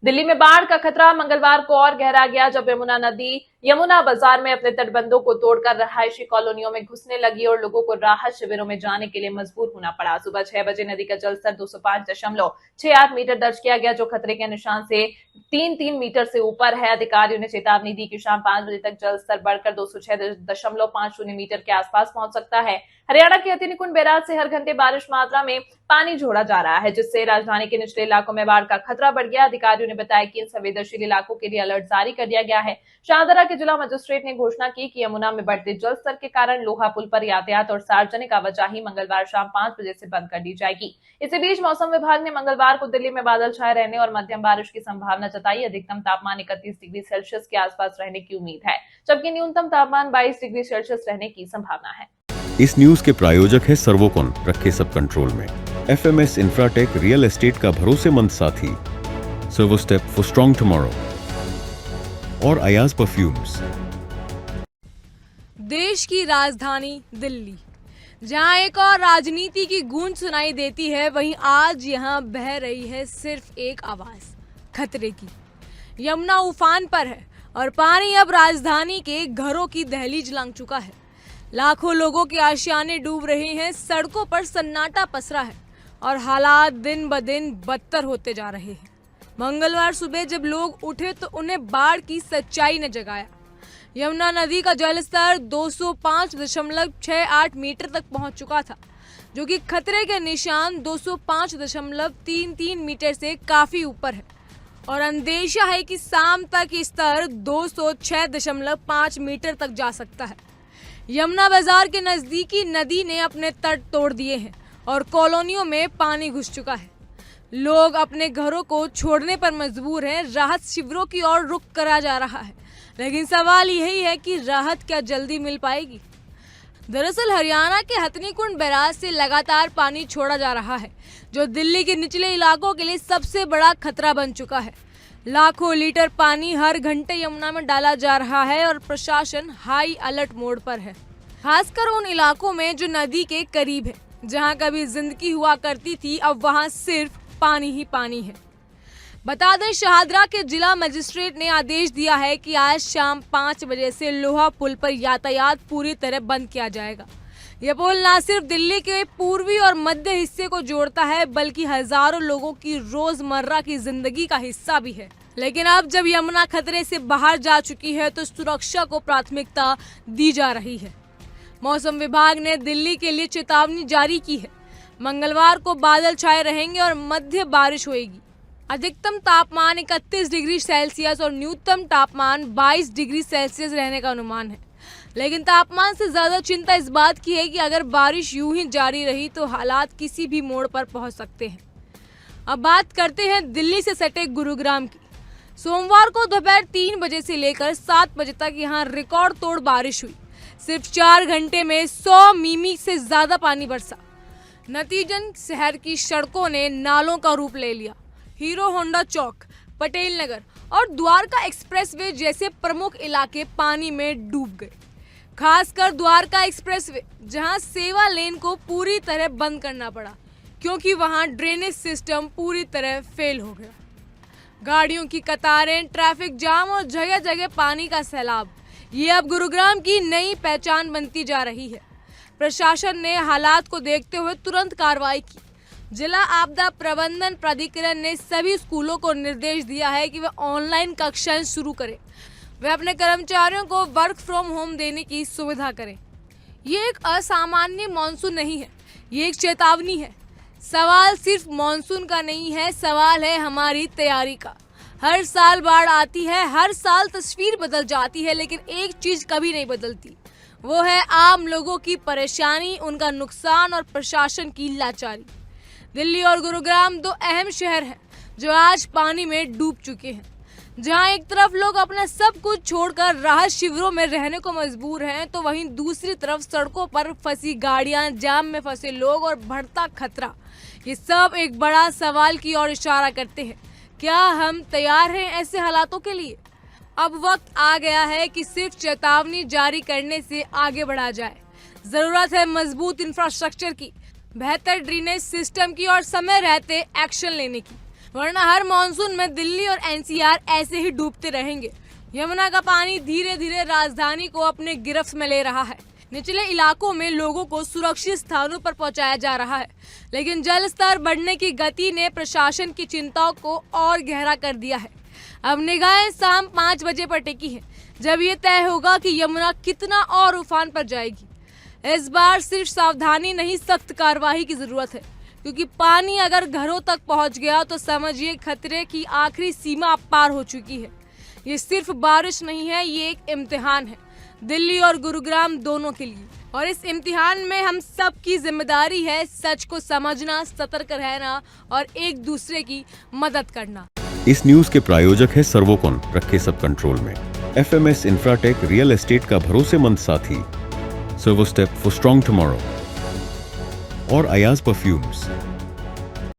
दिल्ली में बाढ़ का खतरा मंगलवार को और गहरा गया जब यमुना नदी यमुना बाजार में अपने तटबंधों को तोड़कर रहायशी कॉलोनियों में घुसने लगी और लोगों को राहत शिविरों में जाने के लिए मजबूर होना पड़ा। सुबह 6 बजे नदी का जलस्तर 205.68 मीटर दर्ज किया गया, जो खतरे के निशान से 3-3 मीटर से ऊपर है। अधिकारियों ने चेतावनी दी कि शाम 5 बजे तक जलस्तर बढ़कर 206.50 मीटर के आसपास पहुंच सकता है। हरियाणा के हथिनीकुंड बैराज से हर घंटे बारिश मात्रा में पानी छोड़ा जा रहा है, जिससे राजधानी के निचले इलाकों में बाढ़ का खतरा बढ़ गया। अधिकारियों ने बताया कि इन संवेदनशील इलाकों के लिए अलर्ट जारी कर दिया गया है। शाहदरा के जिला मजिस्ट्रेट ने घोषणा की कि यमुना में बढ़ते जल स्तर के कारण लोहा पुल पर यातायात और सार्वजनिक आवाजाही मंगलवार शाम 5 बजे से बंद कर दी जाएगी। इसी बीच मौसम विभाग ने मंगलवार को दिल्ली में बादल छाए रहने और मध्यम बारिश की संभावना जताई। अधिकतम तापमान 31 डिग्री सेल्सियस के आसपास रहने की उम्मीद है, जबकि न्यूनतम तापमान 22 डिग्री सेल्सियस रहने की संभावना है। इस न्यूज के प्रायोजक है सर्वोकॉन, रखे सब कंट्रोल में। FMS इंफ्राटेक, रियल एस्टेट का भरोसेमंद साथी। सर्वोस्टेप फॉर स्ट्रॉन्ग टुमारो और अयाज परफ्यूम्स। देश की राजधानी दिल्ली, जहां एक और राजनीति की गूंज सुनाई देती है, वहीं आज यहां बह रही है सिर्फ एक आवाज, खतरे की। यमुना उफान पर है और पानी अब राजधानी के घरों की दहलीज लांघ चुका है। लाखों लोगों के आशियाने डूब रहे हैं, सड़कों पर सन्नाटा पसरा है और हालात दिन ब दिन बदतर होते जा रहे हैं। मंगलवार सुबह जब लोग उठे तो उन्हें बाढ़ की सच्चाई ने जगाया। यमुना नदी का जलस्तर 205.68 मीटर तक पहुंच चुका था, जो कि खतरे के निशान 205.33 मीटर से काफी ऊपर है और अंदेशा है कि शाम तक ये स्तर 206.5 मीटर तक जा सकता है। यमुना बाजार के नजदीकी नदी ने अपने तट तोड़ दिए हैं और कॉलोनियों में पानी घुस चुका है। लोग अपने घरों को छोड़ने पर मजबूर हैं। राहत शिविरों की ओर रुख करा जा रहा है, लेकिन सवाल यही है कि राहत क्या जल्दी मिल पाएगी। दरअसल हरियाणा के हथिनीकुंड बैराज से लगातार पानी छोड़ा जा रहा है, जो दिल्ली के निचले इलाकों के लिए सबसे बड़ा खतरा बन चुका है। लाखों लीटर पानी हर घंटे यमुना में डाला जा रहा है और प्रशासन हाई अलर्ट मोड पर है, खासकर उन इलाकों में जो नदी के करीब है। जहां कभी जिंदगी हुआ करती थी, अब वहां सिर्फ पानी ही पानी है। बता दें, शाहदरा के जिला मजिस्ट्रेट ने आदेश दिया है कि आज शाम 5 बजे से लोहा पुल पर यातायात पूरी तरह बंद किया जाएगा। यह पुल न सिर्फ दिल्ली के पूर्वी और मध्य हिस्से को जोड़ता है, बल्कि हजारों लोगों की रोजमर्रा की जिंदगी का हिस्सा भी है। लेकिन अब जब यमुना खतरे से बाहर जा चुकी है, तो सुरक्षा को प्राथमिकता दी जा रही है। मौसम विभाग ने दिल्ली के लिए चेतावनी जारी की है। मंगलवार को बादल छाए रहेंगे और मध्य बारिश होगी। अधिकतम तापमान 31 डिग्री सेल्सियस और न्यूनतम तापमान 22 डिग्री सेल्सियस रहने का अनुमान है। लेकिन तापमान से ज्यादा चिंता इस बात की है कि अगर बारिश यूं ही जारी रही तो हालात किसी भी मोड़ पर पहुंच सकते हैं। अब बात करते हैं दिल्ली से सटे गुरुग्राम की। सोमवार को दोपहर 3 बजे से लेकर 7 बजे तक यहां रिकॉर्ड तोड़ बारिश हुई। सिर्फ 4 घंटे में 100 मिमी से ज्यादा पानी बरसा। नतीजन शहर की सड़कों ने नालों का रूप ले लिया। हीरो होंडा चौक, पटेल नगर और द्वारका एक्सप्रेसवे जैसे प्रमुख इलाके पानी में डूब गए। खासकर द्वारका एक्सप्रेसवे, जहां सेवा लेन को पूरी तरह बंद करना पड़ा, क्योंकि वहां ड्रेनेज सिस्टम पूरी तरह फेल हो गया। गाड़ियों की कतारें, ट्रैफिक जाम और जगह जगह पानी का सैलाब, ये अब गुरुग्राम की नई पहचान बनती जा रही है। प्रशासन ने हालात को देखते हुए तुरंत कार्रवाई की। जिला आपदा प्रबंधन प्राधिकरण ने सभी स्कूलों को निर्देश दिया है कि वे ऑनलाइन कक्षाएं शुरू करें। वे अपने कर्मचारियों को वर्क फ्रॉम होम देने की सुविधा करें। ये एक असामान्य मानसून नहीं है, ये एक चेतावनी है। सवाल सिर्फ मानसून का नहीं है, सवाल है हमारी तैयारी का। हर साल बाढ़ आती है, हर साल तस्वीर बदल जाती है, लेकिन एक चीज कभी नहीं बदलती, वो है आम लोगों की परेशानी, उनका नुकसान और प्रशासन की लाचारी। दिल्ली और गुरुग्राम 2 अहम शहर हैं जो आज पानी में डूब चुके हैं। जहां एक तरफ लोग अपना सब कुछ छोड़कर राहत शिविरों में रहने को मजबूर हैं, तो वहीं दूसरी तरफ सड़कों पर फंसी गाड़ियां, जाम में फंसे लोग और बढ़ता खतरा, ये सब एक बड़ा सवाल की ओर इशारा करते हैं। क्या हम तैयार हैं ऐसे हालातों के लिए? अब वक्त आ गया है कि सिर्फ चेतावनी जारी करने से आगे बढ़ा जाए। जरूरत है मजबूत इंफ्रास्ट्रक्चर की, बेहतर ड्रेनेज सिस्टम की और समय रहते एक्शन लेने की। वरना हर मॉनसून में दिल्ली और एनसीआर ऐसे ही डूबते रहेंगे। यमुना का पानी धीरे धीरे राजधानी को अपने गिरफ्त में ले रहा है। निचले इलाकों में लोगों को सुरक्षित स्थानों पर पहुंचाया जा रहा है, लेकिन जल स्तर बढ़ने की गति ने प्रशासन की चिंताओं को और गहरा कर दिया है। अब निगाहें शाम 5 बजे पर टिकी है, जब ये तय होगा कि यमुना कितना और उफान पर जाएगी। इस बार सिर्फ सावधानी नहीं, सख्त कार्रवाई की जरूरत है, क्योंकि पानी अगर घरों तक पहुंच गया तो समझिए खतरे की आखिरी सीमा पार हो चुकी है। ये सिर्फ बारिश नहीं है, ये एक इम्तिहान है दिल्ली और गुरुग्राम दोनों के लिए। और इस इम्तिहान में हम सब की जिम्मेदारी है सच को समझना, सतर्क रहना और एक दूसरे की मदद करना। इस न्यूज के प्रायोजक है सर्वोकॉन, रखे सब कंट्रोल में। FMS इंफ्राटेक रियल एस्टेट का भरोसेमंद साथी, servo step for strong tomorrow और अयाज परफ्यूम्स।